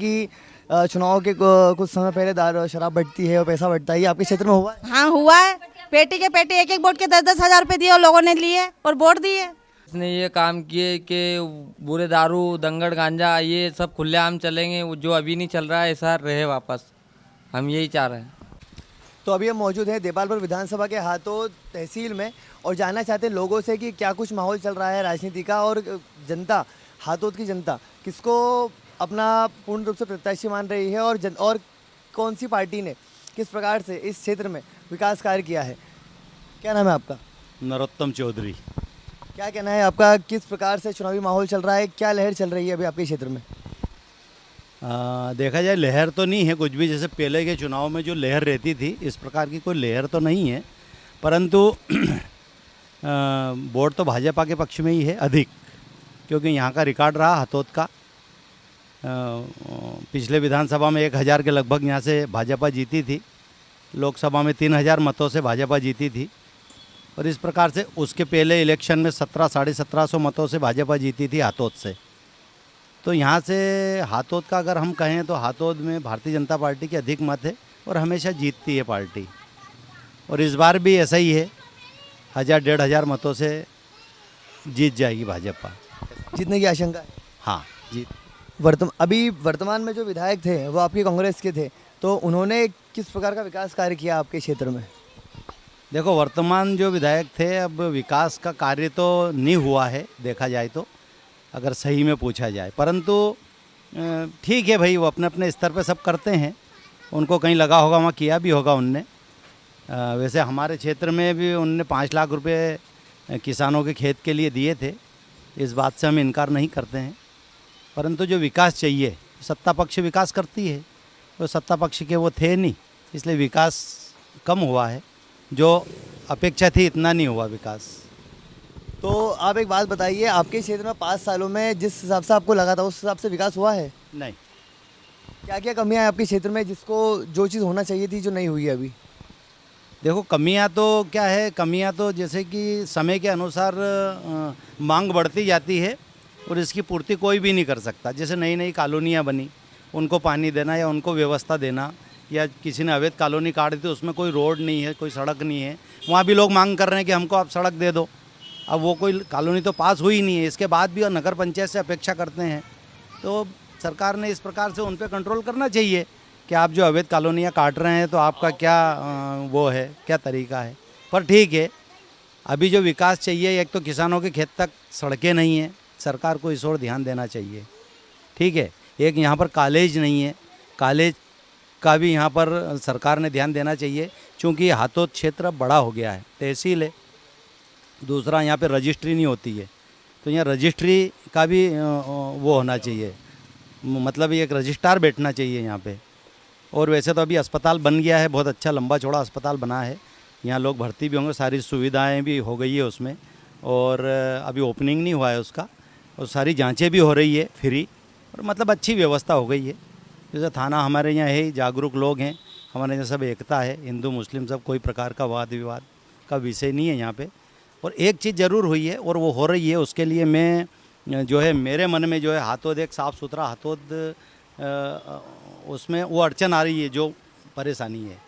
कि चुनाव के कुछ समय पहले शराब बढ़ती है और पैसा बढ़ता है, ये आपके क्षेत्र में हुआ है? हाँ हुआ है। पेटी के पेटी एक एक वोट के 10-10 हजार रुपए दिए और लोगों ने लिए और वोट दिए। इसने ये काम किए कि बुरे दारू दंगड़ गांजा ये सब खुलेआम चलेंगे, वो जो अभी नहीं चल रहा है ऐसा रहे वापस, हम यही चाह रहे हैं। तो अभी हम मौजूद हैं देपालपुर विधानसभा के हाथोद तहसील में और जानना चाहते हैं लोगों से कि क्या कुछ माहौल चल रहा है राजनीति का और जनता, हाथोद की जनता किसको अपना पूर्ण रूप से प्रत्याशी मान रही है और कौन सी पार्टी ने किस प्रकार से इस क्षेत्र में विकास कार्य किया है। क्या नाम है आपका? नरोत्तम चौधरी। क्या कहना है आपका, किस प्रकार से चुनावी माहौल चल रहा है, क्या लहर चल रही है अभी आपके क्षेत्र में? देखा जाए लहर तो नहीं है कुछ भी, जैसे पहले के चुनाव में जो लहर रहती थी इस प्रकार की कोई लहर तो नहीं है, परंतु वोट तो भाजपा के पक्ष में ही है अधिक, क्योंकि यहाँ का रिकॉर्ड रहा हाथोद का। पिछले विधानसभा में 1000 के लगभग यहाँ से भाजपा जीती थी, लोकसभा में 3000 मतों से भाजपा जीती थी, और इस प्रकार से उसके पहले इलेक्शन में 1700-1750 मतों से भाजपा जीती थी हाथोद से। तो यहाँ से हाथोद का अगर हम कहें तो हाथोद में भारतीय जनता पार्टी के अधिक मत है और हमेशा जीतती है पार्टी, और इस बार भी ऐसा ही है, 1000-1500 मतों से जीत जाएगी भाजपा। जीतने की आशंका है? हाँ जीत। अभी वर्तमान में जो विधायक थे वो आपकी कांग्रेस के थे, तो उन्होंने किस प्रकार का विकास कार्य किया आपके क्षेत्र में? देखो, वर्तमान जो विधायक थे, अब विकास का कार्य तो नहीं हुआ है देखा जाए तो, अगर सही में पूछा जाए, परंतु ठीक है भाई, वो अपने अपने स्तर पे सब करते हैं, उनको कहीं लगा होगा वहाँ किया भी होगा उनने। वैसे हमारे क्षेत्र में भी उनने 5 लाख रुपए किसानों के खेत के लिए दिए थे, इस बात से हम इनकार नहीं करते हैं, परंतु जो विकास चाहिए सत्ता पक्ष विकास करती है, तो सत्ता पक्ष के वो थे नहीं, इसलिए विकास कम हुआ है, जो अपेक्षा थी इतना नहीं हुआ विकास। तो आप एक बात बताइए, आपके क्षेत्र में 5 सालों में जिस हिसाब से आपको लगा था उस हिसाब से विकास हुआ है? नहीं। क्या क्या कमियां हैं आपके क्षेत्र में जिसको जो चीज़ होना चाहिए थी जो नहीं हुई है अभी? देखो, कमियां तो क्या है, कमियां तो जैसे कि समय के अनुसार मांग बढ़ती जाती है और इसकी पूर्ति कोई भी नहीं कर सकता। जैसे नई नई कॉलोनियाँ बनी, उनको पानी देना या उनको व्यवस्था देना, या किसी ने अवैध कॉलोनी काट दी तो उसमें कोई रोड नहीं है, कोई सड़क नहीं है, वहाँ भी लोग मांग कर रहे हैं कि हमको आप सड़क दे दो। अब वो कोई कॉलोनी तो पास हुई नहीं है, इसके बाद भी नगर पंचायत से अपेक्षा करते हैं, तो सरकार ने इस प्रकार से उन पर कंट्रोल करना चाहिए कि आप जो अवैध कॉलोनियाँ काट रहे हैं तो आपका क्या वो है, क्या तरीका है। पर ठीक है, अभी जो विकास चाहिए, एक तो किसानों के खेत तक सड़कें नहीं हैं, सरकार को इस ओर ध्यान देना चाहिए। ठीक है, एक यहाँ पर कॉलेज नहीं है, कॉलेज का भी यहाँ पर सरकार ने ध्यान देना चाहिए, क्योंकि हाथोद क्षेत्र बड़ा हो गया है, तहसील है। दूसरा, यहाँ पे रजिस्ट्री नहीं होती है, तो यहाँ रजिस्ट्री का भी वो होना चाहिए, मतलब एक रजिस्ट्रार बैठना चाहिए यहाँ पे। और वैसे तो अभी अस्पताल बन गया है, बहुत अच्छा लंबा चौड़ा अस्पताल बना है, यहाँ लोग भर्ती भी होंगे, सारी सुविधाएं भी हो गई है उसमें, और अभी ओपनिंग नहीं हुआ है उसका, और सारी जांचें भी हो रही है फ्री, और मतलब अच्छी व्यवस्था हो गई है। जैसे थाना हमारे यहाँ है, जागरूक लोग हैं, हमारे यहाँ सब एकता है, हिंदू मुस्लिम सब, कोई प्रकार का वाद विवाद का विषय नहीं है यहाँ पे। और एक चीज़ ज़रूर हुई है और वो हो रही है, उसके लिए मैं जो है मेरे मन में जो है हाथोद एक साफ़ सुथरा हाथोद, उसमें वो अड़चन आ रही है, जो परेशानी है।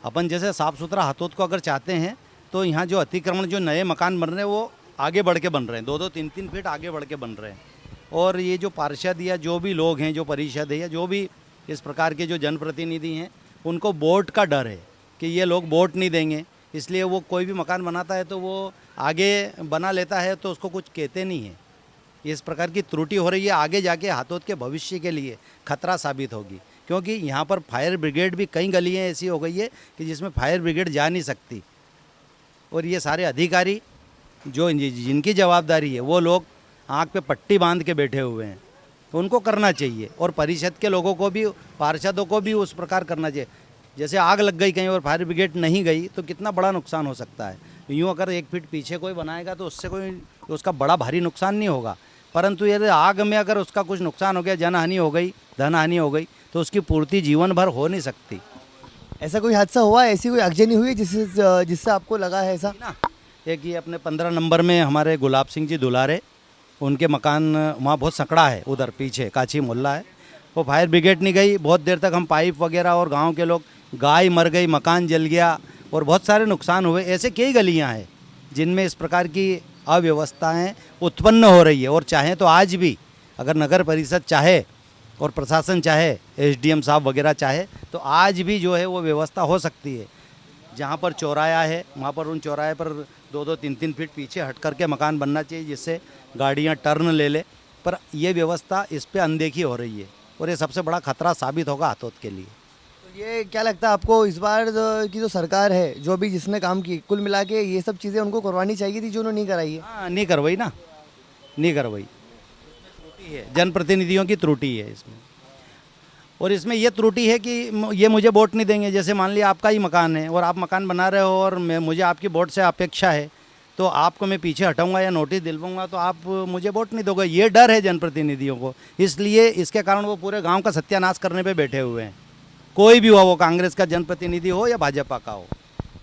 अपन जैसे साफ़ सुथरा हाथोद को अगर चाहते हैं तो यहाँ जो अतिक्रमण, जो नए मकान बन रहे हैं वो आगे बढ़ के बन रहे हैं, 2-2, 3-3 फीट आगे बढ़ के बन रहे हैं। और ये जो पार्षद या जो भी लोग हैं, जो परिषद है या जो भी इस प्रकार के जो जनप्रतिनिधि हैं, उनको वोट का डर है कि ये लोग वोट नहीं देंगे, इसलिए वो कोई भी मकान बनाता है तो वो आगे बना लेता है, तो उसको कुछ कहते नहीं है। इस प्रकार की त्रुटि हो रही है, आगे जाके हाथोद के भविष्य के लिए खतरा साबित होगी, क्योंकि यहाँ पर फायर ब्रिगेड भी कई गलियाँ ऐसी हो गई है कि जिसमें फायर ब्रिगेड जा नहीं सकती, और ये सारे अधिकारी जो जिनकी जवाबदारी है वो लोग आँख पे पट्टी बांध के बैठे हुए हैं, तो उनको करना चाहिए। और परिषद के लोगों को भी, पार्षदों को भी उस प्रकार करना चाहिए। जैसे आग लग गई कहीं और फायर ब्रिगेड नहीं गई तो कितना बड़ा नुकसान हो सकता है। यूँ अगर 1 फीट पीछे कोई बनाएगा तो उससे कोई उसका बड़ा भारी नुकसान नहीं होगा, परंतु यदि आग में अगर उसका कुछ नुकसान हो गया, जनहानि हो गई, धनहानि हो गई, तो उसकी पूर्ति जीवन भर हो नहीं सकती। ऐसा कोई हादसा हुआ है, ऐसी कोई आगजनी हुई है जिससे आपको लगा है ऐसा? ना, एक ये अपने 15 नंबर में हमारे गुलाब सिंह जी दुलारे, उनके मकान वहाँ बहुत संकड़ा है, उधर पीछे काची मोहल्ला है, वो फायर ब्रिगेड नहीं गई, बहुत देर तक हम पाइप वगैरह, और गांव के लोग, गाय मर गई, मकान जल गया और बहुत सारे नुकसान हुए। ऐसे कई गलियां हैं जिनमें इस प्रकार की अव्यवस्थाएं उत्पन्न हो रही है। और चाहे तो आज भी अगर नगर परिषद चाहे और प्रशासन चाहे, एसडीएम साहब वगैरह चाहे, तो आज भी जो है वो व्यवस्था हो सकती है। जहाँ पर चौराया है वहाँ पर उन चौराहे पर 2-2, 3-3 फीट पीछे हट करके मकान बनना चाहिए, जिससे गाड़ियाँ टर्न ले ले। पर ये व्यवस्था, इस पे अनदेखी हो रही है और ये सबसे बड़ा खतरा साबित होगा हाथोद के लिए। तो ये क्या लगता है आपको, इस बार की जो सरकार है, जो भी जिसने काम की, कुल मिला के ये सब चीज़ें उनको करवानी चाहिए थी जो उन्होंने नहीं कराई है? हाँ, नहीं करवाई ना, नहीं करवाई। त्रुटि है, जनप्रतिनिधियों की त्रुटि है इसमें। और इसमें ये त्रुटि है कि ये मुझे वोट नहीं देंगे। जैसे मान लिया आपका ही मकान है और आप मकान बना रहे हो और मुझे आपकी वोट से अपेक्षा है, तो आपको मैं पीछे हटाऊंगा या नोटिस दिलवाऊंगा तो आप मुझे वोट नहीं दोगे। ये डर है जनप्रतिनिधियों को, इसलिए इसके कारण वो पूरे गांव का सत्यानाश करने पे बैठे हुए हैं। कोई भी हो, वो कांग्रेस का जनप्रतिनिधि हो या भाजपा का हो।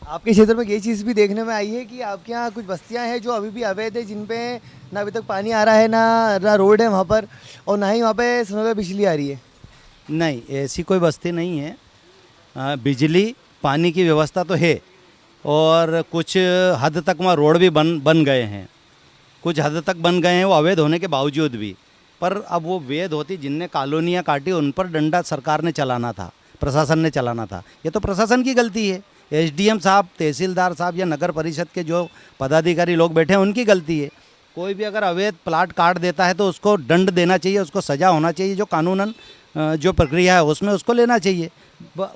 आपके क्षेत्र में ये चीज़ भी देखने में आई है कि आपके यहाँ कुछ बस्तियाँ हैं जो अभी भी अवैध है, जिन पे ना अभी तक पानी आ रहा है, ना रोड है वहाँ पर, और ना ही वहाँ पे समय पे बिजली आ रही है। नहीं, ऐसी कोई बस्ती नहीं है। बिजली पानी की व्यवस्था तो है और कुछ हद तक वहाँ रोड भी बन गए हैं, कुछ हद तक बन गए हैं वो अवैध होने के बावजूद भी। पर अब वो वैध होती, जिनने कॉलोनियाँ काटी उन पर डंडा सरकार ने चलाना था, प्रशासन ने चलाना था। ये तो प्रशासन की गलती है। एसडीएम साहब, तहसीलदार साहब या नगर परिषद के जो पदाधिकारी लोग बैठे हैं उनकी गलती है। कोई भी अगर अवैध प्लाट काट देता है तो उसको दंड देना चाहिए, उसको सज़ा होना चाहिए, जो कानूनन जो प्रक्रिया है उसमें उसको लेना चाहिए।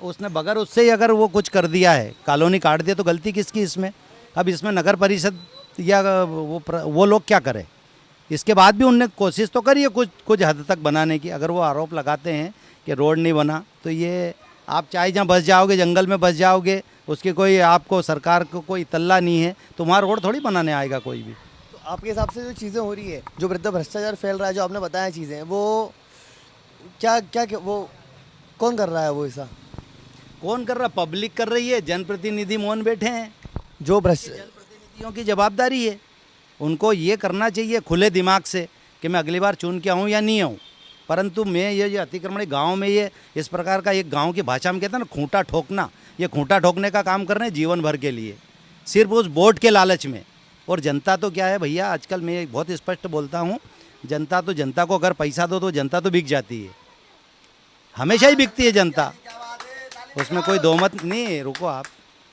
उसने बगैर उससे ही अगर वो कुछ कर दिया है, कॉलोनी काट दिया, तो गलती किसकी इसमें? अब इसमें नगर परिषद या वो लोग क्या करें? इसके बाद भी उनने कोशिश तो करी है कुछ हद तक बनाने की। अगर वो आरोप लगाते हैं कि रोड नहीं बना, तो ये आप चाहे जहाँ बस जाओगे, जंगल में बस जाओगे, उसकी कोई आपको सरकार को कोई तल्ला नहीं है, तो वहाँ रोड थोड़ी बनाने आएगा कोई भी। तो आपके हिसाब से जो चीज़ें हो रही है, जो भ्रष्टाचार फैल रहा है, जो आपने बताया चीज़ें, वो क्या वो कौन कर रहा है? वो ऐसा कौन कर रहा? पब्लिक कर रही है, जनप्रतिनिधि मौन बैठे हैं। जो जनप्रतिनिधियों की जवाबदारी है, उनको ये करना चाहिए खुले दिमाग से कि मैं अगली बार चुन के आऊँ या नहीं आऊँ। परंतु मैं ये जो अतिक्रमण गांव में ये इस प्रकार का, एक गांव की भाषा में कहते हैं ना खूंटा ठोकना, ये खूंटा ठोकने का काम कर रहे हैं जीवन भर के लिए, सिर्फ उस वोट के लालच में। और जनता तो क्या है भैया, आजकल मैं बहुत स्पष्ट बोलता हूँ, जनता को अगर पैसा दो तो जनता तो बिक जाती है, हमेशा ही बिकती है जनता। उसमें कोई दो मत नहीं है, रुको आप,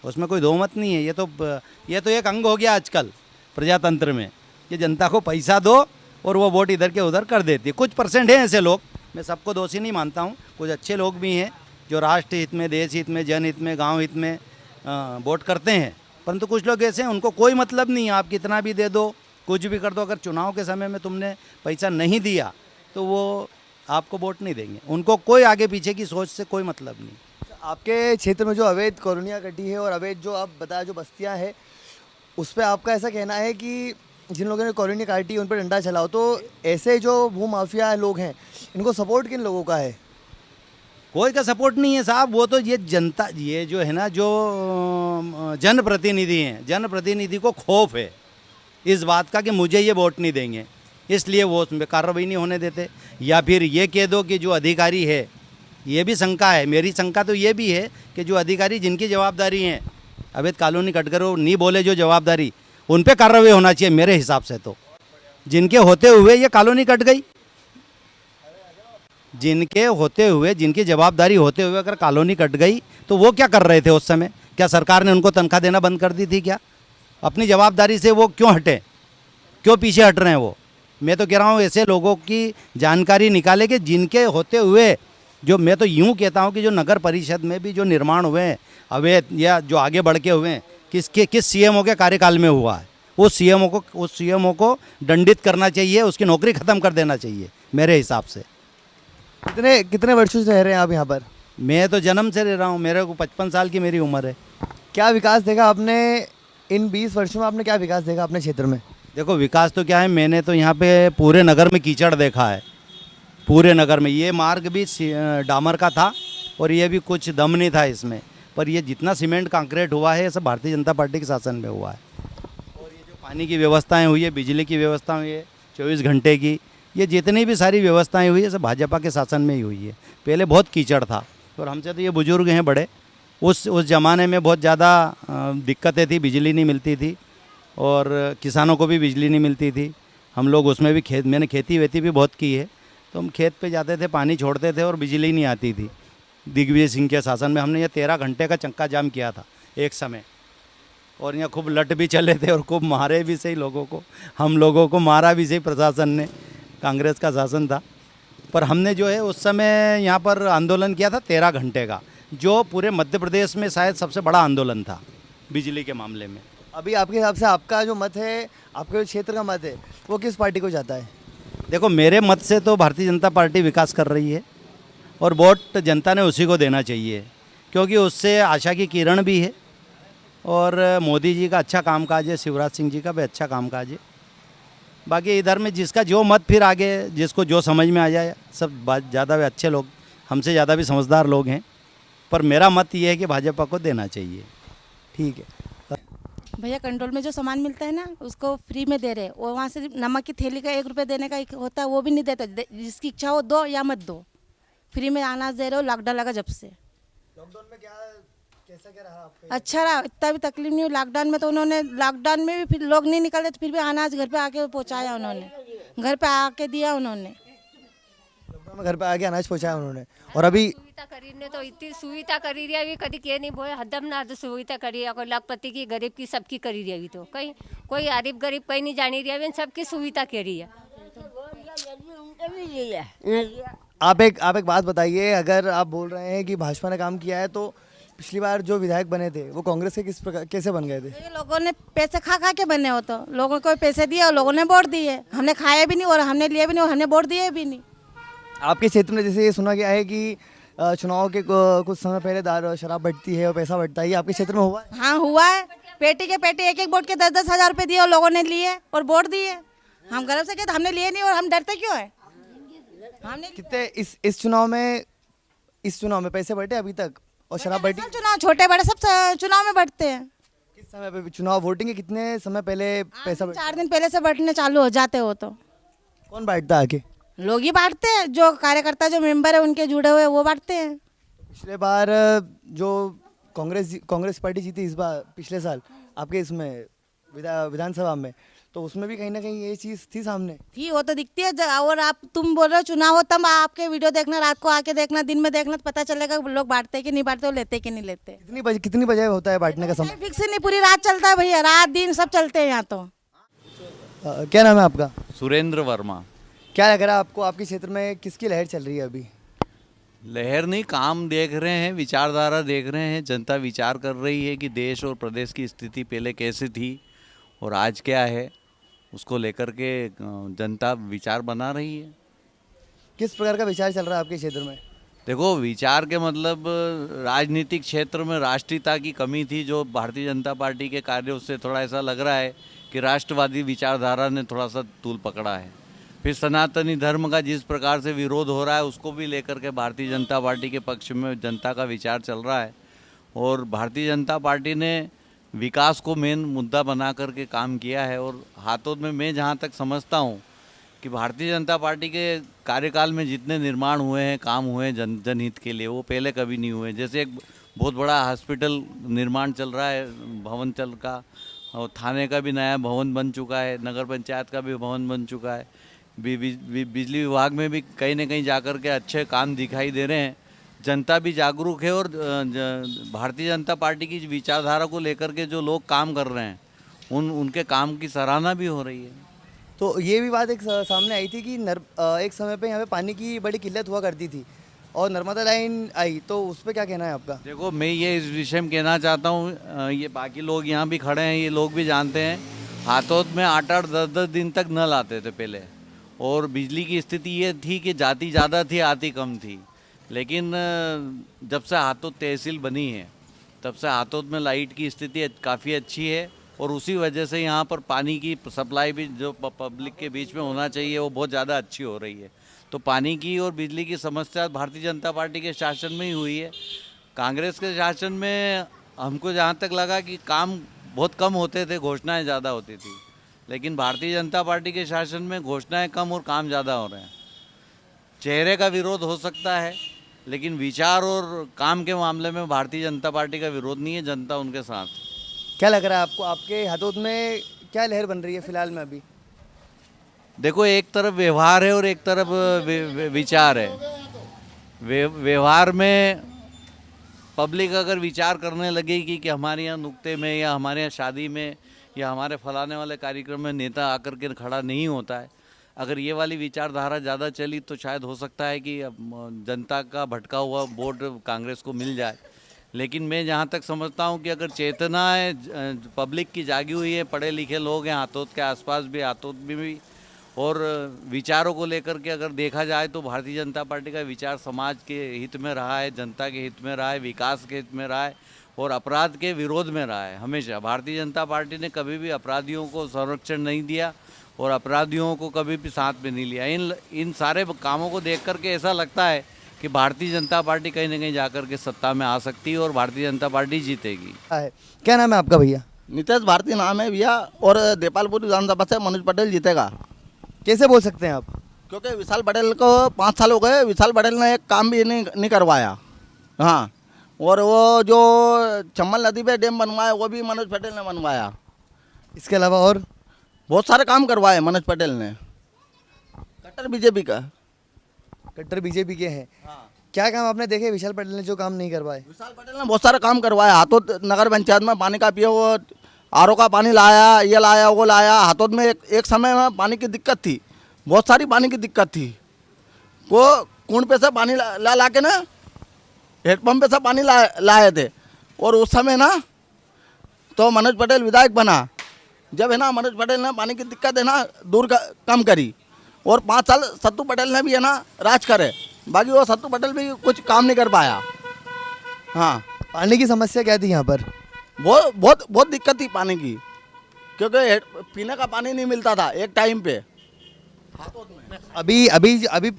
उसमें कोई दो मत नहीं है। ये तो एक अंग हो गया आजकल प्रजातंत्र में कि जनता को पैसा दो और वो वोट इधर के उधर कर देती है। कुछ परसेंट हैं ऐसे लोग, मैं सबको दोषी नहीं मानता हूँ, कुछ अच्छे लोग भी हैं जो राष्ट्र हित में, देश हित में, जनहित में, गांव हित में वोट करते हैं। परंतु कुछ लोग ऐसे हैं, उनको कोई मतलब नहीं है, आप कितना भी दे दो, कुछ भी कर दो, अगर चुनाव के समय में तुमने पैसा नहीं दिया तो वो आपको वोट नहीं देंगे। उनको कोई आगे पीछे की सोच से कोई मतलब नहीं। आपके क्षेत्र में जो अवैध कॉलोनियाँ कटी है और अवैध जो आप बताया जो बस्तियाँ हैं, उस पर आपका ऐसा कहना है कि जिन लोगों ने कॉलोनी काटी उन पर डंडा चलाओ, तो ऐसे जो भू माफिया लोग हैं, इनको सपोर्ट किन लोगों का है? कोई का सपोर्ट नहीं है साहब। वो तो ये जनता, ये जो है ना, जो जनप्रतिनिधि हैं, जनप्रतिनिधि को खौफ है इस बात का कि मुझे ये वोट नहीं देंगे, इसलिए वो उसमें कार्रवाई नहीं होने देते। या फिर ये कह दो कि जो अधिकारी है, ये भी शंका है, मेरी शंका तो ये भी है कि जो अधिकारी जिनकी जवाबदारी है, अवैध कॉलोनी कट कर नहीं बोले जो जवाबदारी, उन पे कार्रवाई होना चाहिए मेरे हिसाब से। तो जिनके होते हुए ये कॉलोनी कट गई, जिनके होते हुए, जिनकी जवाबदारी होते हुए अगर कॉलोनी कट गई, तो वो क्या कर रहे थे उस समय? क्या सरकार ने उनको तनख्वाह देना बंद कर दी थी क्या? अपनी जवाबदारी से वो क्यों हटे, क्यों पीछे हट रहे हैं वो? मैं तो कह रहा हूँ ऐसे लोगों की जानकारी निकाले कि जिनके होते हुए, जो मैं तो यूँ कहता हूँ कि जो नगर परिषद में भी जो निर्माण हुए हैं अवैध या जो आगे बढ़ के हुए हैं, किस सीएमओ के कार्यकाल में हुआ है, उस सीएमओ को दंडित करना चाहिए, उसकी नौकरी ख़त्म कर देना चाहिए मेरे हिसाब से। कितने वर्षों से रह रहे हैं आप यहाँ पर? मैं तो जन्म से रह रहा हूँ, मेरे को 55 साल की मेरी उम्र है। क्या विकास देखा आपने इन 20 वर्षों में? आपने क्या विकास देखा अपने क्षेत्र में? देखो विकास तो क्या है, मैंने तो यहाँ पे पूरे नगर में कीचड़ देखा है, पूरे नगर में। ये मार्ग भी डामर का था और ये भी कुछ दम नहीं था इसमें, पर ये जितना सीमेंट कंक्रीट हुआ है ये सब भारतीय जनता पार्टी के शासन में हुआ है। और ये जो पानी की व्यवस्थाएं हुई है, बिजली की व्यवस्था हुई है 24 घंटे की, ये जितनी भी सारी व्यवस्थाएं हुई है सब भाजपा के शासन में ही हुई है। पहले बहुत कीचड़ था, और हमसे तो ये बुजुर्ग हैं बड़े, उस ज़माने में बहुत ज़्यादा दिक्कतें थी, बिजली नहीं मिलती थी और किसानों को भी बिजली नहीं मिलती थी। हम लोग उसमें भी मैंने खेती वेती भी बहुत की है, तो हम खेत पे जाते थे, पानी छोड़ते थे और बिजली नहीं आती थी। दिग्विजय सिंह के शासन में हमने ये 13 घंटे का चक्का जाम किया था एक समय, और यहाँ खूब लट भी चले थे और खूब मारे भी सही लोगों को, हम लोगों को मारा भी सही प्रशासन ने, कांग्रेस का शासन था। पर हमने जो है उस समय यहाँ पर आंदोलन किया था 13 घंटे का, जो पूरे मध्य प्रदेश में शायद सबसे बड़ा आंदोलन था बिजली के मामले में। अभी आपके हिसाब से आपका जो मत है, आपके जो क्षेत्र का मत है, वो किस पार्टी को जाता है? देखो, मेरे मत से तो भारतीय जनता पार्टी विकास कर रही है और वोट जनता ने उसी को देना चाहिए, क्योंकि उससे आशा की किरण भी है और मोदी जी का अच्छा कामकाज है, शिवराज सिंह जी का भी अच्छा कामकाज है। बाकी इधर में जिसका जो मत फिर आगे जिसको जो समझ में आ जाए, सब ज़्यादा भी अच्छे लोग, हमसे ज़्यादा भी समझदार लोग हैं, पर मेरा मत ये है कि भाजपा को देना चाहिए। ठीक है। भैया कंट्रोल में जो सामान मिलता है ना उसको फ्री में दे रहे हैं, और वहाँ से नमक की थैली का 1 रुपये देने का एक होता है, वो भी नहीं देते। जिसकी इच्छा हो दो या मत दो, फ्री में अनाज दे रहे हो। लॉकडाउन लगा जब से, लॉकडाउन में कैसा क्या रहा आपके? अच्छा रहा, इतना भी तकलीफ नहीं हुई लॉकडाउन में। तो उन्होंने लॉकडाउन में भी फिर लोग नहीं निकलते, तो फिर भी अनाज घर पे आके पहुँचाया उन्होंने, घर पे आके दिया उन्होंने। लॉकडाउन में घर पे आके अनाज पहुंचाया उन्होंने। और अभी सुविधा करी ने तो इतनी सुविधा करी रही अभी कभी के नहीं बोले हदम ना तो सुविधा करी है, कोई लाखपति की गरीब की सबकी करी रही अभी तो कहीं कोई गरीब गरीब कहीं नहीं जानी रही अभी सबकी सुविधा करी है। आप एक बात बताइए, अगर आप बोल रहे हैं कि भाजपा ने काम किया है, तो पिछली बार जो विधायक बने थे वो कांग्रेस के किस प्रकार कैसे बन गए थे? ये लोगों ने पैसे खा खा के बने हो, तो लोगों को पैसे दिए और लोगों ने वोट दिए। हमने खाया भी नहीं और हमने लिए भी नहीं और हमने वोट दिए भी नहीं। आपके क्षेत्र में जैसे ये सुना गया है कि चुनाव के कुछ समय पहले शराब बढ़ती है और पैसा बढ़ता है, ये आपके क्षेत्र में हुआ है? हाँ हुआ है, पेटी के पेटी 1-1 वोट के 10-10 हज़ार रुपये दिए और लोगों ने लिए और वोट दिए। हम गर्व से कहते हमने लिए नहीं और हम डरते क्यों है? हमने कितने इस चुनाव में पैसे बढ़े अभी तक और शराब बढ़ी? सब चुनाव छोटे बड़े सब चुनाव में बढ़ते हैं। किस समय पे चुनाव वोटिंग के कितने समय पहले पैसा 4 दिन पहले से बढ़ने चालू हो जाते हो तो कौन बांटता है आके? लोग ही बांटते हैं, जो कार्यकर्ता जो मेंबर है उनके जुड़े हुए वो बांटते हैं। पिछले बार जो कांग्रेस पार्टी जीती इस बार पिछले साल आपके इसमें विधानसभा में, तो उसमें भी कहीं ना कहीं ये चीज़ थी सामने थी, वो तो दिखती है। और आप तुम बोल रहे हो चुनाव हो, तब आपके वीडियो देखना, रात को आके देखना, दिन में देखना, तो पता चलेगा लोग बांटते कि नहीं बांटते और लेते कि नहीं लेते। कितनी बजे होता है बांटने का समय? फिक्स नहीं, पूरी रात चलता है भैया, रात दिन सब चलते हैं यहाँ तो। क्या नाम है आपका? सुरेंद्र वर्मा। क्या लग रहा है आपको, आपके क्षेत्र में किसकी लहर चल रही है अभी? लहर नहीं, काम देख रहे हैं, विचारधारा देख रहे हैं। जनता विचार कर रही है कि देश और प्रदेश की स्थिति पहले कैसे थी और आज क्या है, उसको लेकर के जनता विचार बना रही है। किस प्रकार का विचार चल रहा है आपके क्षेत्र में? देखो, विचार के मतलब राजनीतिक क्षेत्र में राष्ट्रीयता की कमी थी, जो भारतीय जनता पार्टी के कार्यों से थोड़ा ऐसा लग रहा है कि राष्ट्रवादी विचारधारा ने थोड़ा सा तूल पकड़ा है। फिर सनातनी धर्म का जिस प्रकार से विरोध हो रहा है, उसको भी लेकर के भारतीय जनता पार्टी के पक्ष में जनता का विचार चल रहा है। और भारतीय जनता पार्टी ने विकास को मेन मुद्दा बना करके काम किया है। और हाथों में मैं जहाँ तक समझता हूँ कि भारतीय जनता पार्टी के कार्यकाल में जितने निर्माण हुए हैं, काम हुए हैं जनहित के लिए, वो पहले कभी नहीं हुए। जैसे एक बहुत बड़ा हॉस्पिटल निर्माण चल रहा है, भवन चल का, और थाने का भी नया भवन बन चुका है, नगर पंचायत का भी भवन बन चुका है। बिजली विभाग में भी कहीं ना कहीं जाकर के अच्छे काम दिखाई दे रहे हैं। जनता भी जागरूक है और भारतीय जनता पार्टी की विचारधारा को लेकर के जो लोग काम कर रहे हैं, उनके काम की सराहना भी हो रही है। तो ये भी बात एक सामने आई थी कि एक समय पे यहाँ पे पानी की बड़ी किल्लत हुआ करती थी और नर्मदा लाइन आई, तो उस पर क्या कहना है आपका? देखो, मैं ये इस विषय में कहना चाहता हूँ, ये बाकी लोग यहाँ भी खड़े हैं, ये लोग भी जानते हैं, हाथोद में 8-8, 10-10 दिन तक नल आते थे पहले, और बिजली की स्थिति ये थी कि जाती ज़्यादा थी, आती कम थी। लेकिन जब से हाथोद तहसील बनी है, तब से हाथोद में लाइट की स्थिति काफ़ी अच्छी है, और उसी वजह से यहाँ पर पानी की सप्लाई भी जो पब्लिक के बीच में होना चाहिए वो बहुत ज़्यादा अच्छी हो रही है। तो पानी की और बिजली की समस्या भारतीय जनता पार्टी के शासन में ही हुई है। कांग्रेस के शासन में हमको जहाँ तक लगा कि काम बहुत कम होते थे, घोषणाएं ज़्यादा होती थी। लेकिन भारतीय जनता पार्टी के शासन में घोषणाएं कम और काम ज़्यादा हो रहे हैं। चेहरे का विरोध हो सकता है, लेकिन विचार और काम के मामले में भारतीय जनता पार्टी का विरोध नहीं है, जनता उनके साथ है। क्या लग रहा है आपको, आपके हाथों में क्या लहर बन रही है फिलहाल में अभी? देखो, एक तरफ व्यवहार है और एक तरफ विचार है। व्यवहार में पब्लिक अगर विचार करने लगेगी कि हमारे यहाँ नुक्ते में या हमारे यहाँ शादी में या हमारे फलाने वाले कार्यक्रम में नेता आकर के खड़ा नहीं होता है, अगर ये वाली विचारधारा ज़्यादा चली तो शायद हो सकता है कि जनता का भटका हुआ वोट कांग्रेस को मिल जाए। लेकिन मैं जहाँ तक समझता हूँ कि अगर चेतना है पब्लिक की जागी हुई है, पढ़े लिखे लोग हैं हाथोद के आसपास भी, हाथोद में भी, और विचारों को लेकर के अगर देखा जाए तो भारतीय जनता पार्टी का विचार समाज के हित में रहा है, जनता के हित में रहा है, विकास के हित में रहा है और अपराध के विरोध में रहा है। हमेशा भारतीय जनता पार्टी ने कभी भी अपराधियों को संरक्षण नहीं दिया और अपराधियों को कभी भी साथ में नहीं लिया। इन सारे कामों को देख करके ऐसा लगता है कि भारतीय जनता पार्टी कहीं ना कहीं जाकर के सत्ता में आ सकती है और भारतीय जनता पार्टी जीतेगी। क्या नाम है आपका भैया? नितेश भारती नाम है भैया, और देपालपुर विधानसभा से मनोज पटेल जीतेगा। कैसे बोल सकते हैं आप? क्योंकि विशाल पटेल को 5 साल हो गए, विशाल पटेल ने एक काम भी नहीं करवाया। हाँ, और वो जो चम्बल नदी पे डैम बनवाया वो भी मनोज पटेल ने बनवाया। इसके अलावा और बहुत सारे काम करवाए मनोज पटेल ने। कट्टर बीजेपी का। कट्टर बीजेपी के हैं। क्या काम आपने देखे विशाल पटेल ने जो काम नहीं करवाए? विशाल पटेल ने बहुत सारे काम करवाया। हाथोद नगर पंचायत में पानी का पिया, वो आरओ का पानी लाया, ये लाया, वो लाया। हाथोद में एक समय में पानी की दिक्कत थी, बहुत सारी पानी की दिक्कत थी। वो कुंड पे से पानी ला के ना हेडपम्प पे से पानी लाए थे, और उस समय ना तो मनोज पटेल विधायक बना। जब है ना मनोज पटेल ने पानी की दिक्कत है ना कम करी, और 5 साल सत्तू पटेल ने भी है ना राज करे, बाकी वो सत्तू पटेल भी कुछ काम नहीं कर पाया। हाँ, पानी की समस्या क्या थी यहाँ पर? बहुत दिक्कत थी पानी की, क्योंकि पीने का पानी नहीं मिलता था एक टाइम पे। अभी अभी अभी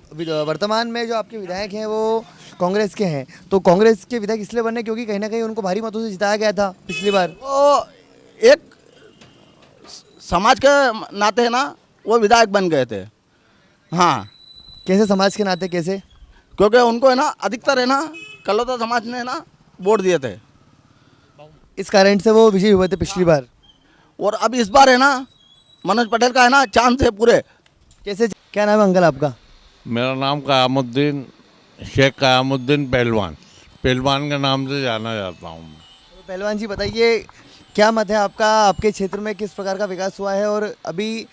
वर्तमान में जो आपके विधायक हैं वो कांग्रेस के हैं, तो कांग्रेस के विधायक इसलिए बने क्योंकि कहीं ना कहीं उनको भारी मतों से जिताया गया था पिछली बार। वो एक समाज के नाते है ना वो विधायक बन गए थे। हाँ, कैसे समाज के नाते कैसे? क्योंकि उनको है ना अधिकतर है ना कलोता समाज ने है ना वोट दिए थे, इस कारण से वो विजयी हुए थे पिछली बार। और अब इस बार है ना मनोज पटेल का है ना चांस है पूरे। कैसे, क्या नाम है अंकल आपका? मेरा नाम क़यामुद्दीन, शेख क़यामुद्दीन पहलवान के नाम से जाना जाता हूँ। तो पहलवान जी बताइए, क्या मत है आपका, आपके क्षेत्र में किस प्रकार का विकास हुआ है, और अभी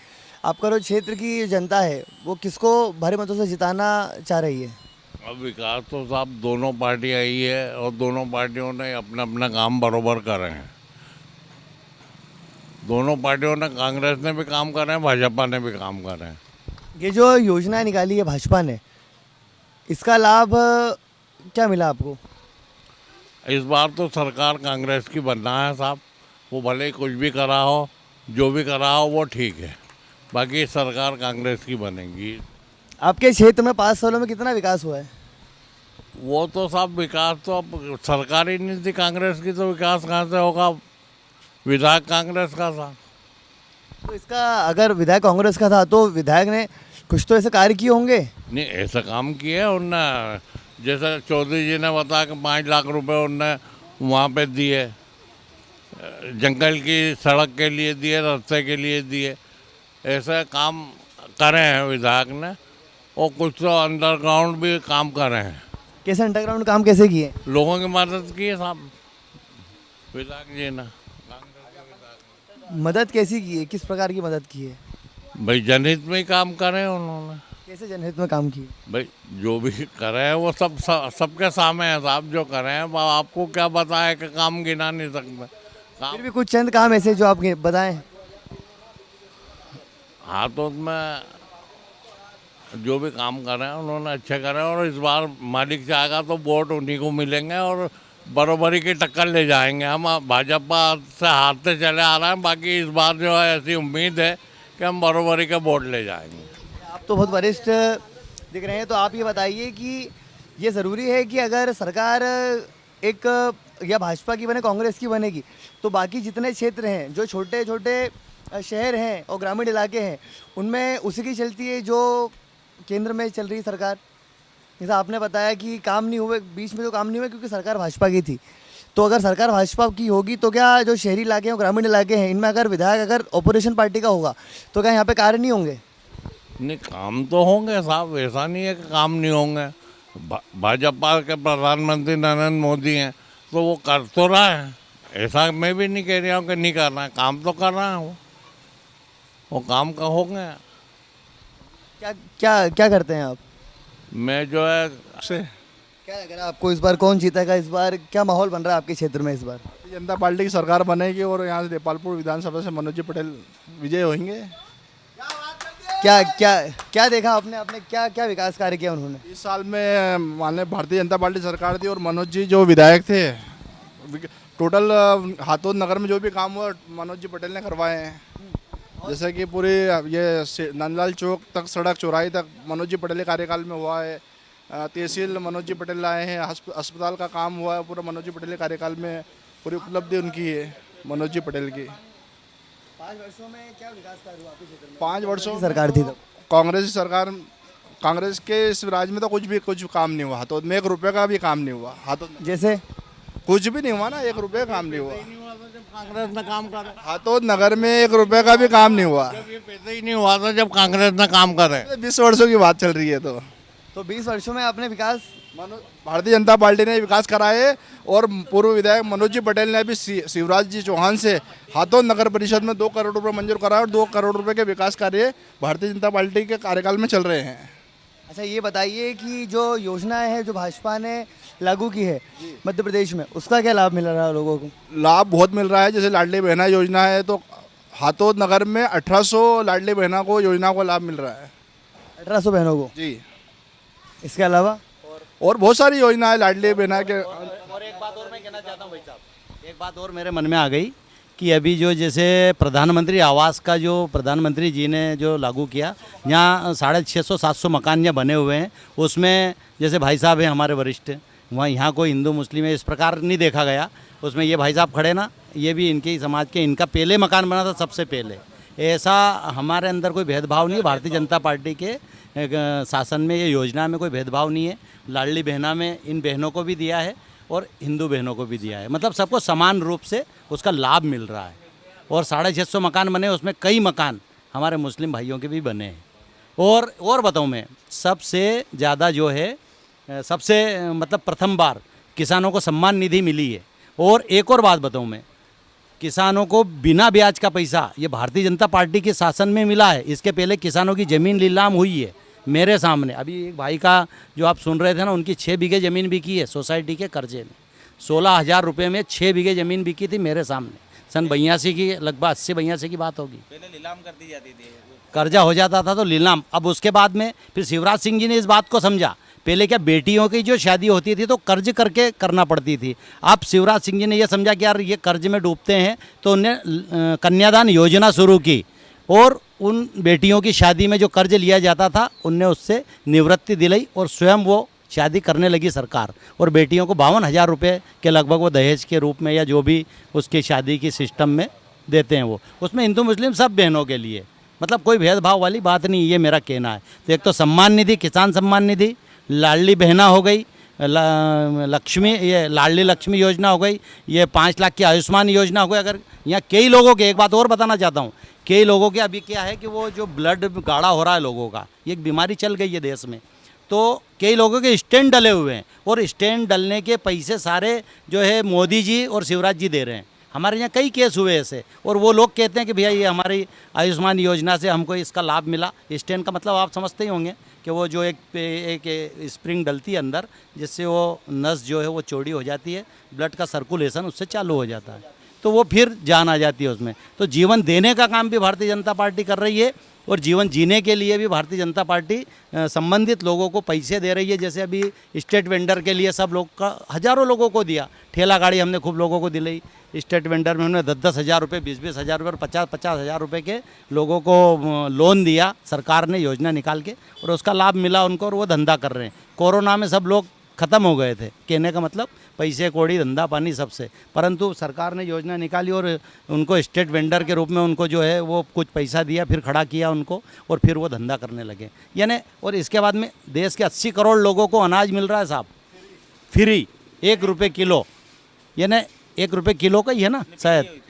आपका जो क्षेत्र की जनता है वो किसको भारी मतों से जिताना चाह रही है? अब विकास तो साहब दोनों पार्टियाँ ही है और दोनों पार्टियों ने अपना अपना काम बरोबर करे हैं। दोनों पार्टियों ने, कांग्रेस ने भी काम करे हैं, भाजपा ने भी काम करे हैं। ये जो योजना निकाली है भाजपा ने, इसका लाभ क्या मिला आपको? इस बार तो सरकार कांग्रेस की बनना है साहब, वो भले ही कुछ भी करा हो, जो भी करा हो वो ठीक है, बाकी सरकार कांग्रेस की बनेगी। आपके क्षेत्र में 5 सालों में कितना विकास हुआ है? वो तो साहब विकास तो अब सरकार ही नहीं थी कांग्रेस की, तो विकास कहाँ से होगा? विधायक कांग्रेस का था। तो इसका अगर विधायक कांग्रेस का था तो विधायक ने कुछ तो ऐसे कार्य किए होंगे। नहीं, ऐसा काम किया है उनने, जैसे चौधरी जी ने बताया कि 5 लाख रुपए उनने वहाँ पे दिए, जंगल की सड़क के लिए दिए, रास्ते के लिए दिए, ऐसे काम करे हैं विधायक ने। और कुछ तो अंडरग्राउंड भी काम करे हैं। कैसे अंडरग्राउंड काम कैसे किए? लोगों की मदद की है साहब विधायक जी ने। मदद कैसी की है, किस प्रकार की मदद की है? भाई जनहित में ही काम करे हैं उन्होंने। कैसे जनहित में काम किए? भाई जो भी करे हैं वो सबके सामने है साहब, जो करे हैं। आपको क्या बताए कि काम गिना नहीं सकते काम। फिर भी कुछ चंद काम ऐसे जो आप बताएं। हाथों में जो भी काम कर रहे हैं उन्होंने अच्छे करे हैं, और इस बार मालिक चाहेगा तो वोट उन्हीं को मिलेंगे और बराबरी की टक्कर ले जाएंगे। हम भाजपा से हारते चले आ रहे हैं, बाकी इस बार जो है ऐसी उम्मीद है कि हम बराबरी के वोट ले जाएंगे। आप तो बहुत वरिष्ठ दिख रहे हैं, तो आप ये बताइए कि ये ज़रूरी है कि अगर सरकार एक या भाजपा की बने, कांग्रेस की बनेगी, तो बाकी जितने क्षेत्र हैं जो छोटे छोटे शहर हैं और ग्रामीण इलाके हैं उनमें उसी की चलती है जो केंद्र में चल रही है सरकार। जैसा आपने बताया कि काम नहीं हुए, बीच में तो काम नहीं हुए क्योंकि सरकार भाजपा की थी। तो अगर सरकार भाजपा की होगी तो क्या जो शहरी इलाके हैं और ग्रामीण इलाके हैं इनमें अगर विधायक अगर ऑपोजिशन पार्टी का होगा तो क्या यहाँ पे कार्य नहीं होंगे? नहीं, काम तो होंगे साहब, ऐसा नहीं है कि काम नहीं होंगे। भाजपा के प्रधानमंत्री नरेंद्र मोदी हैं तो वो कर तो रहा है, ऐसा मैं भी नहीं कह रहा हूँ कि नहीं कर रहा है, काम तो कर रहा है वो काम का होंगे। क्या क्या क्या करते हैं आप? मैं जो है से क्या लग रहा है आपको इस बार कौन जीतेगा? इस बार क्या माहौल बन रहा है आपके क्षेत्र में इस बार? भारतीय जनता पार्टी की सरकार बनेगी और यहाँ से देपालपुर विधानसभा से मनोज जी पटेल विजय होंगे। क्या क्या क्या देखा आपने? आपने क्या क्या विकास कार्य किया उन्होंने? इस साल में मान लें भारतीय जनता पार्टी सरकार थी और मनोज जी जो विधायक थे, टोटल हाथोद नगर में जो भी काम हुआ मनोज जी पटेल ने करवाए हैं। जैसे कि पूरी ये नंदलाल चौक तक सड़क चौराहे तक मनोज जी पटेल के कार्यकाल में हुआ है। तहसील मनोज जी पटेल लाए हैं, अस्पताल का काम हुआ है पूरा मनोज जी पटेल के कार्यकाल में, पूरी उपलब्धि उनकी है मनोज जी पटेल की। 5 वर्षों में क्या विकास कार्य हुआ आपके क्षेत्र में? 5 वर्षों की सरकार थी तब। कांग्रेस की सरकार, कांग्रेस के इस राज में तो कुछ काम नहीं हुआ। हाथोद में 1 रुपये का भी काम नहीं हुआ। हाथोद में जैसे कुछ भी नहीं हुआ ना, 1 रुपये काम नहीं हुआ। कांग्रेस ने काम करे, हाथोद नगर में 1 रुपये का भी काम नहीं हुआ। जब ये पैदा ही नहीं हुआ था जब कांग्रेस ने काम करे। 20 वर्षों की बात चल रही है। तो 20 वर्षों में आपने विकास भारतीय जनता पार्टी ने विकास कराए और पूर्व विधायक मनोज जी पटेल ने अभी शिवराज जी चौहान से हाथोद नगर परिषद में 2 करोड़ रुपए मंजूर कराए और 2 करोड़ रुपए के विकास कार्य भारतीय जनता पार्टी के कार्यकाल में चल रहे हैं। अच्छा ये बताइए कि जो योजनाएं हैं जो भाजपा ने लागू की है मध्य प्रदेश में उसका क्या लाभ मिल रहा है लोगों को? लाभ बहुत मिल रहा है। जैसे लाडली बहना योजना है तो हाथोद नगर में 1800 लाडली बहना को योजना को लाभ मिल रहा है। 1800 बहनों को जी। इसके अलावा और बहुत सारी योजना है लाडली बहना के। और एक बात और मैं कहना चाहता हूँ भाई साहब, एक बात और मेरे मन में आ गई कि अभी जो जैसे प्रधानमंत्री आवास का जो प्रधानमंत्री जी ने जो लागू किया, यहाँ 650-700 मकान यहाँ बने हुए हैं। उसमें जैसे भाई साहब हैं हमारे वरिष्ठ, वहाँ यहाँ कोई हिंदू मुस्लिम है इस प्रकार नहीं देखा गया। उसमें ये भाई साहब खड़े ना, ये भी इनके ही समाज के, इनका पहले मकान बना था सबसे पहले। ऐसा हमारे अंदर कोई भेदभाव नहीं है। भारतीय जनता पार्टी के शासन में ये योजना में कोई भेदभाव नहीं है। लाडली बहना में इन बहनों को भी दिया है और हिंदू बहनों को भी दिया है, मतलब सबको समान रूप से उसका लाभ मिल रहा है। और 650 मकान बने, उसमें कई मकान हमारे मुस्लिम भाइयों के भी बने हैं। और बताऊँ मैं, सबसे ज़्यादा जो है सबसे मतलब प्रथम बार किसानों को सम्मान निधि मिली है। और एक और बात बताऊँ मैं, किसानों को बिना ब्याज का पैसा ये भारतीय जनता पार्टी के शासन में मिला है। इसके पहले किसानों की ज़मीन नीलाम हुई है मेरे सामने। अभी एक भाई का जो आप सुन रहे थे ना, उनकी 6 बीघे ज़मीन बिकी है सोसाइटी के कर्जे में। 16,000 रुपये में 6 बीघे ज़मीन बिकी थी मेरे सामने। सन 82 की, लगभग 80-82 की बात होगी। पहले नीलाम कर दी जाती थी, कर्जा हो जाता था तो नीलाम। अब उसके बाद में फिर शिवराज सिंह जी ने इस बात को समझा। पहले क्या बेटियों की जो शादी होती थी तो कर्ज करके करना पड़ती थी। अब शिवराज सिंह जी ने यह समझा कि यार ये कर्ज में डूबते हैं, तो उन्हें कन्यादान योजना शुरू की और उन बेटियों की शादी में जो कर्ज लिया जाता था उनने उससे निवृत्ति दिलाई और स्वयं वो शादी करने लगी सरकार। और बेटियों को 52,000 रुपये के लगभग वो दहेज के रूप में या जो भी उसकी शादी की सिस्टम में देते हैं वो, उसमें हिंदू मुस्लिम सब बहनों के लिए, मतलब कोई भेदभाव वाली बात नहीं, ये मेरा कहना है। तो एक तो सम्मान निधि, किसान सम्मान निधि, लाडली बहना हो गई, लक्ष्मी, ये लाडली लक्ष्मी योजना हो गई, ये 5 लाख की आयुष्मान योजना हो गई। अगर यहाँ कई लोगों के, एक बात और बताना चाहता हूँ, कई लोगों के अभी क्या है कि वो जो ब्लड गाढ़ा हो रहा है लोगों का, ये एक बीमारी चल गई है देश में, तो कई लोगों के स्टेंट डले हुए हैं और स्टेंट डलने के पैसे सारे जो है मोदी जी और शिवराज जी दे रहे हैं। हमारे यहाँ कई केस हुए ऐसे, और वो लोग कहते हैं कि भैया ये हमारी आयुष्मान योजना से हमको इसका लाभ मिला। स्टेंट का मतलब आप समझते ही होंगे कि वो जो एक स्प्रिंग डलती है अंदर, जिससे वो नस जो है वो चौड़ी हो जाती है, ब्लड का सर्कुलेशन उससे चालू हो जाता है, तो वो फिर जान आ जाती है उसमें। तो जीवन देने का काम भी भारतीय जनता पार्टी कर रही है और जीवन जीने के लिए भी भारतीय जनता पार्टी संबंधित लोगों को पैसे दे रही है। जैसे अभी स्टेट वेंडर के लिए सब लोग का हज़ारों लोगों को दिया, ठेला गाड़ी हमने खूब लोगों को दिलाई। स्टेट वेंडर में हमने 10-10 हज़ार रुपये, 20-20 हज़ार रुपये और 50-50 हज़ार रुपये के लोगों को लोन दिया सरकार ने योजना निकाल के, और उसका लाभ मिला उनको और वो धंधा कर रहे हैं। कोरोना में सब लोग ख़त्म हो गए थे। कहने का मतलब पैसे कौड़ी धंधा पानी सबसे, परंतु सरकार ने योजना निकाली और उनको स्टेट वेंडर के रूप में उनको जो है वो कुछ पैसा दिया, फिर खड़ा किया उनको, और फिर वो धंधा करने लगे। यानी और इसके बाद में देश के 80 करोड़ लोगों को अनाज मिल रहा है साहब, फ्री, 1 रुपये किलो, यानी 1 रुपये किलो का ही है ना शायद,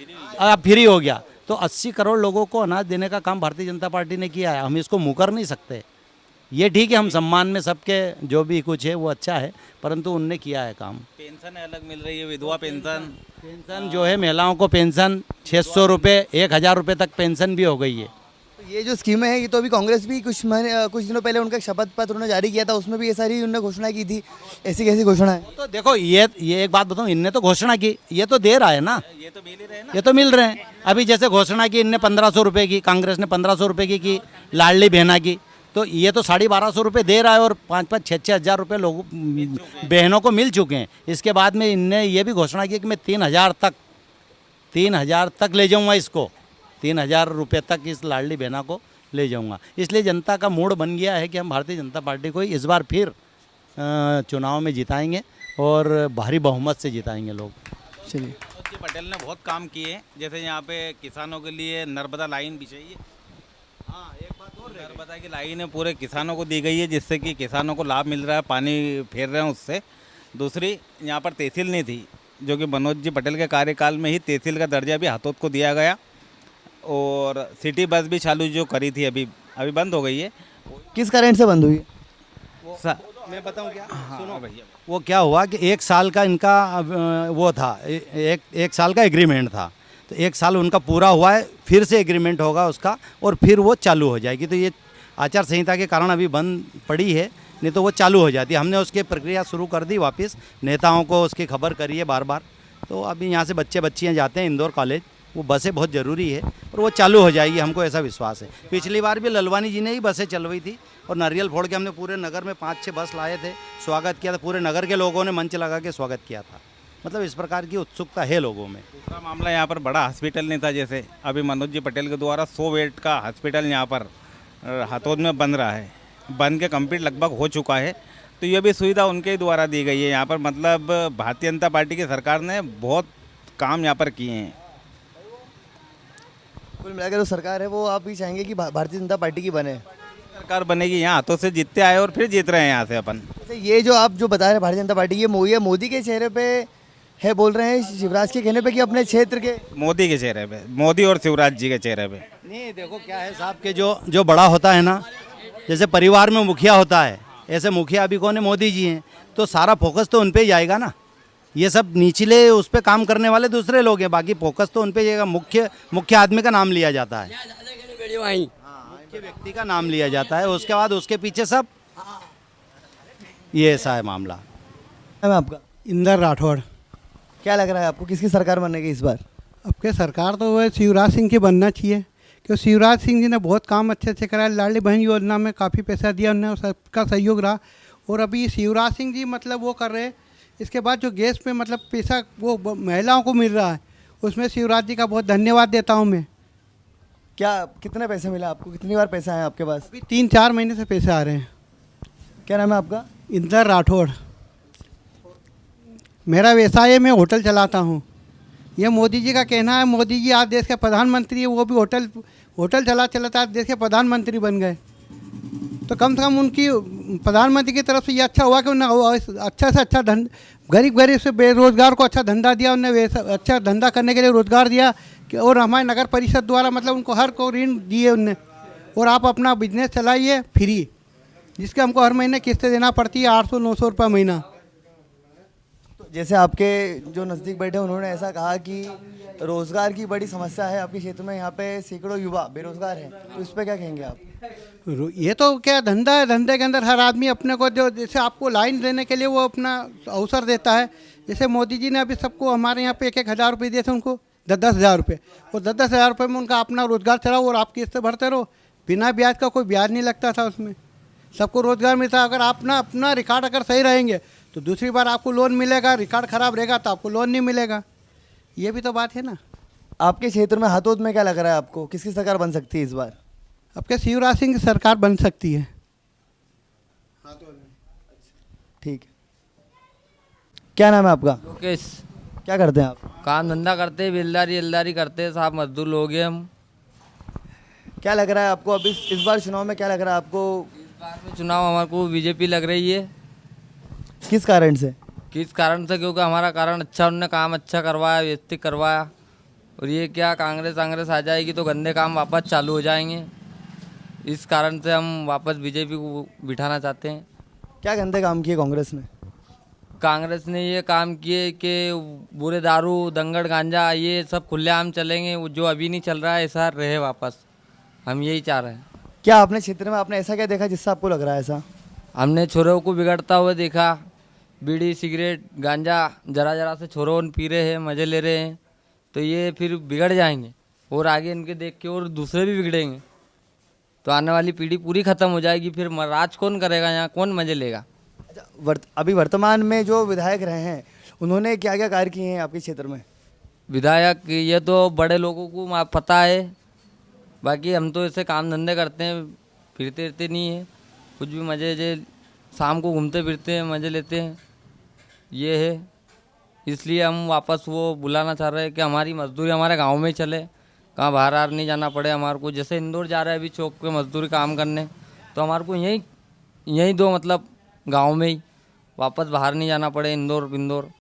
अब फ्री हो गया। तो 80 करोड़ लोगों को अनाज देने का काम भारतीय जनता पार्टी ने किया है, हम इसको मुकर नहीं सकते। ये ठीक है, हम सम्मान में सबके जो भी कुछ है वो अच्छा है, परंतु उनने किया है काम। पेंशन अलग मिल रही है, विधवा पेंशन। पेंशन जो है महिलाओं को पेंशन 600 रुपये, 1000 रुपये तक पेंशन भी हो गई है। तो ये जो स्कीमें हैं ये तो अभी कांग्रेस भी कुछ दिनों पहले उनका शपथ पत्र उन्होंने जारी किया था, उसमें भी ये सारी उन्होंने घोषणा की थी। ऐसी कैसी घोषणा है? तो देखो ये एक बात बताऊँ, इनने तो घोषणा की, ये तो दे रहा है ना, ये तो मिल ही रहे हैं ना। ये तो मिल रहे हैं। अभी जैसे घोषणा की इनने 1500 रुपये की, कांग्रेस ने 1500 रुपये की लाडली बहना की, तो ये तो 1250 रुपये दे रहा है और 5-5, 6-6 हज़ार रुपये लोगों बहनों को मिल चुके हैं। इसके बाद में इनने ये भी घोषणा की कि मैं 3000 तक ले जाऊंगा इसको, 3000 रुपये तक इस लाडली बहना को ले जाऊंगा। इसलिए जनता का मूड बन गया है कि हम भारतीय जनता पार्टी को इस बार फिर चुनाव में जिताएंगे और भारी बहुमत से जिताएंगे लोग। चलिए, मनोज जी पटेल ने बहुत काम किए हैं, जैसे यहाँ पे किसानों के लिए नर्मदा लाइन बिछाई है। हाँ, एक बात और, नर्मदा की लाइन पूरे किसानों को दी गई है, जिससे कि किसानों को लाभ मिल रहा है, पानी फेर रहे हैं उससे। दूसरी, यहाँ पर तहसील नहीं थी, जो कि मनोज जी पटेल के कार्यकाल में ही तहसील का दर्जा भी हाथों को दिया गया, और सिटी बस भी चालू जो करी थी अभी बंद हो गई है। किस कारण से बंद हुई है? मैं बताऊं क्या? सुनो भैया, वो क्या हुआ कि 1 साल का इनका वो था, एक साल का एग्रीमेंट था, तो 1 साल उनका पूरा हुआ है, फिर से एग्रीमेंट होगा उसका और फिर वो चालू हो जाएगी। तो ये आचार संहिता के कारण अभी बंद पड़ी है, नहीं तो वो चालू हो जाती। हमने उसकी प्रक्रिया शुरू कर दी, वापस नेताओं को उसकी खबर करी है बार बार। तो अभी यहाँ से बच्चियाँ जाते हैं इंदौर कॉलेज, वो बसें बहुत ज़रूरी है और वो चालू हो जाएगी, हमको ऐसा विश्वास है। पिछली बार भी ललवानी जी ने ही बसें चलवाई थी और नारियल फोड़ के हमने पूरे नगर में 5-6 बस लाए थे, स्वागत किया था, पूरे नगर के लोगों ने मंच लगा के स्वागत किया था। मतलब इस प्रकार की उत्सुकता है लोगों में। दूसरा मामला, यहाँ पर बड़ा हॉस्पिटल नहीं था, जैसे अभी मनोज जी पटेल के द्वारा 100 बेड का हॉस्पिटल यहाँ पर हाथोद में बन रहा है, बन के कंप्लीट लगभग हो चुका है। तो ये भी सुविधा उनके द्वारा दी गई है यहाँ पर। मतलब भारतीय जनता पार्टी की सरकार ने बहुत काम यहाँ पर किए हैं। कुल मिलाकर जो सरकार है वो आप भी चाहेंगे कि भारतीय जनता पार्टी की बने? सरकार बनेगी, यहाँ हाथों से जीतते आए और फिर जीत रहे हैं यहाँ से अपन। अच्छा, ये जो आप जो बता रहे हैं भारतीय जनता पार्टी, ये मोदी के चेहरे पे है, बोल रहे हैं शिवराज के कहने पे कि अपने क्षेत्र के? मोदी के चेहरे पे, मोदी और शिवराज जी के चेहरे पे। नहीं, देखो क्या है साहब के जो बड़ा होता है ना, जैसे परिवार में मुखिया होता है, ऐसे मुखिया अभी कौन है? मोदी जी हैं। तो सारा फोकस तो उन पे ही जाएगा ना। ये सब निचले उस पर काम करने वाले दूसरे लोग हैं, बाकी फोकस तो उन पे जाएगा। मुख्य आदमी का नाम लिया जाता है, मुख्य व्यक्ति का नाम लिया जाता है, उसके बाद उसके पीछे सब। ये ऐसा है मामला। नाम है आपका? इंदर राठौड़। क्या लग रहा है आपको, किसकी सरकार बनेगी इस बार? अब के सरकार तो वह शिवराज सिंह की बनना चाहिए, क्योंकि शिवराज सिंह जी ने बहुत काम अच्छे अच्छे कराया। लाडली बहन योजना में काफ़ी पैसा दिया उन्होंने, सबका सहयोग रहा। और अभी शिवराज सिंह जी मतलब वो कर रहे हैं। इसके बाद जो गैस पे मतलब पैसा वो महिलाओं को मिल रहा है, उसमें शिवराज जी का बहुत धन्यवाद देता हूँ मैं। क्या कितने पैसे मिला आपको, कितनी बार पैसा आया आपके पास? अभी 3-4 महीने से पैसे आ रहे हैं। क्या नाम है आपका? इंदर राठौड़। मेरा व्यवसाय है, मैं होटल चलाता हूँ। ये मोदी जी का कहना है, मोदी जी आज देश के प्रधानमंत्री है, वो भी होटल चलाता देश के प्रधानमंत्री बन गए। तो कम से कम उनकी प्रधानमंत्री की तरफ से ये अच्छा हुआ कि उन्होंने अच्छा से अच्छा गरीब से बेरोजगार को अच्छा धंधा दिया, उन्होंने अच्छा धंधा करने के लिए रोजगार दिया। और हमारे नगर परिषद द्वारा मतलब उनको हर को ऋण दिए उनने, और आप अपना बिजनेस चलाइए फ्री, जिसके हमको हर महीने किस्तें देना पड़ती है 800-900 रुपये महीना। तो जैसे आपके जो नज़दीक बैठे उन्होंने ऐसा कहा कि रोज़गार की बड़ी समस्या है आपके क्षेत्र में, यहाँ पे सैकड़ों युवा बेरोजगार हैं, तो इस पर क्या कहेंगे आप? ये तो क्या धंधा है, धंधे के अंदर हर आदमी अपने को जो जैसे आपको लाइन देने के लिए वो अपना अवसर देता है। जैसे मोदी जी ने अभी सबको हमारे यहाँ पे 1-1 हज़ार रुपये दिए थे उनको, 10-10 हज़ार रुपये, और 10-10 हज़ार रुपये में उनका अपना रोजगार चलाओ और आप किस्तें भरते रहो, बिना ब्याज का कोई ब्याज नहीं लगता था उसमें, सबको रोजगार मिलता। अगर आप अपना रिकॉर्ड अगर सही रहेंगे तो दूसरी बार आपको लोन मिलेगा, रिकॉर्ड ख़राब रहेगा तो आपको लोन नहीं मिलेगा। ये भी तो बात है ना। आपके क्षेत्र में हाथोद में क्या लग रहा है आपको, किसकी सरकार बन सकती है इस बार? अब क्या शिवराज सिंह की सरकार बन सकती है। ठीक है। क्या नाम है आपका? लोकेश। क्या करते हैं आप? काम धंधा करते हैं, बेलदारी एलदारी करते हैं, साहब मजदूर लोग हैं हम। क्या लग रहा है आपको अभी इस बार चुनाव में, क्या लग रहा है आपको? इस बार में चुनाव हमारे को बीजेपी लग रही है। किस कारण से? किस कारण से? क्योंकि हमारा कारण अच्छा, उन्होंने काम अच्छा करवाया, व्यवस्थित करवाया। और ये क्या कांग्रेस आ जाएगी तो गंदे काम वापस चालू हो जाएंगे। इस कारण से हम वापस बीजेपी को बिठाना चाहते हैं। क्या गंदे काम किए कांग्रेस ने? कांग्रेस ने ये काम किए कि बुरे दारू दंगड़ गांजा ये सब खुलेआम चलेंगे, वो जो अभी नहीं चल रहा है ऐसा रहे वापस। हम यही चाह रहे हैं। क्या आपने क्षेत्र में आपने ऐसा क्या देखा जिससे आपको लग रहा है ऐसा? हमने छोरों को बिगड़ता हुआ देखा, बीड़ी सिगरेट गांजा जरा जरा से छोरों पी रहे हैं, मज़े ले रहे हैं, तो ये फिर बिगड़ जाएंगे और आगे इनके देख के और दूसरे भी बिगड़ेंगे, तो आने वाली पीढ़ी पूरी ख़त्म हो जाएगी। फिर राज कौन करेगा यहाँ, कौन मज़े लेगा? अच्छा, अभी वर्तमान में जो विधायक रहे हैं उन्होंने क्या क्या कार्य किए हैं आपके क्षेत्र में? विधायक ये तो बड़े लोगों को पता है, बाकी हम तो ऐसे काम धंधे करते हैं, फिरते नहीं है, कुछ भी मज़े शाम को घूमते फिरते हैं, मज़े लेते हैं, ये है। इसलिए हम वापस वो बुलाना चाह रहे हैं कि हमारी मजदूरी हमारे गांव में ही चले, कहाँ बाहर नहीं जाना पड़े हमारे को। जैसे इंदौर जा रहे हैं अभी चौक पे मजदूरी काम करने, तो हमारे को यहीं दो मतलब गांव में ही, वापस बाहर नहीं जाना पड़े इंदौर।